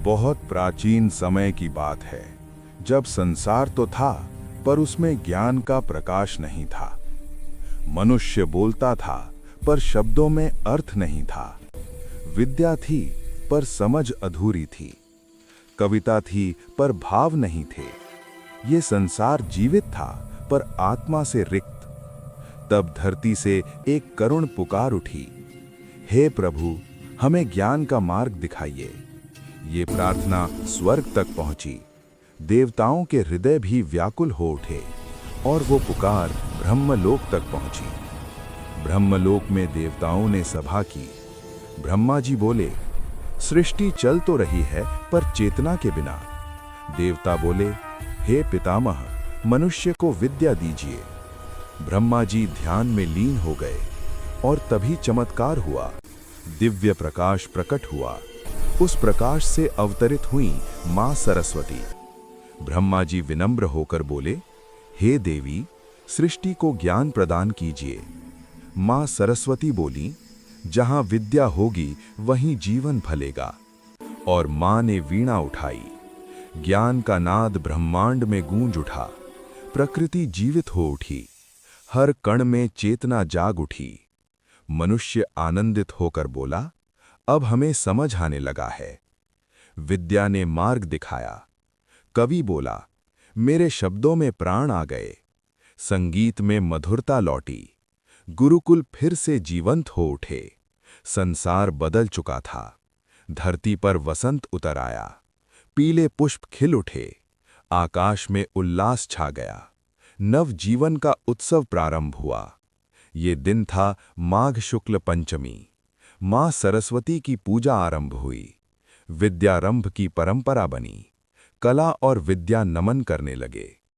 बहुत प्राचीन समय की बात है, जब संसार तो था पर उसमें ज्ञान का प्रकाश नहीं था। मनुष्य बोलता था पर शब्दों में अर्थ नहीं था। विद्या थी पर समझ अधूरी थी। कविता थी पर भाव नहीं थे। ये संसार जीवित था पर आत्मा से रिक्त। तब धरती से एक करुण पुकार उठी, हे प्रभु, हमें ज्ञान का मार्ग दिखाइए। ये प्रार्थना स्वर्ग तक पहुंची। देवताओं के हृदय भी व्याकुल हो उठे और वो पुकार ब्रह्मलोक तक पहुंची। ब्रह्मलोक में देवताओं ने सभा की। ब्रह्मा जी बोले, सृष्टि चल तो रही है पर चेतना के बिना। देवता बोले, हे पितामह, मनुष्य को विद्या दीजिए। ब्रह्मा जी ध्यान में लीन हो गए और तभी चमत्कार हुआ। दिव्य प्रकाश प्रकट हुआ। उस प्रकाश से अवतरित हुई मां सरस्वती। ब्रह्मा जी विनम्र होकर बोले, हे देवी, सृष्टि को ज्ञान प्रदान कीजिए। मां सरस्वती बोली, जहां विद्या होगी वहीं जीवन फलेगा। और मां ने वीणा उठाई। ज्ञान का नाद ब्रह्मांड में गूंज उठा। प्रकृति जीवित हो उठी। हर कण में चेतना जाग उठी। मनुष्य आनंदित होकर बोला, अब हमें समझ आने लगा है। विद्या ने मार्ग दिखाया। कवि बोला, मेरे शब्दों में प्राण आ गए। संगीत में मधुरता लौटी। गुरुकुल फिर से जीवंत हो उठे। संसार बदल चुका था। धरती पर वसंत उतर आया। पीले पुष्प खिल उठे। आकाश में उल्लास छा गया। नव जीवन का उत्सव प्रारंभ हुआ। ये दिन था माघ शुक्ल पंचमी। मां सरस्वती की पूजा आरंभ हुई। विद्यारंभ की परंपरा बनी। कला और विद्या नमन करने लगे।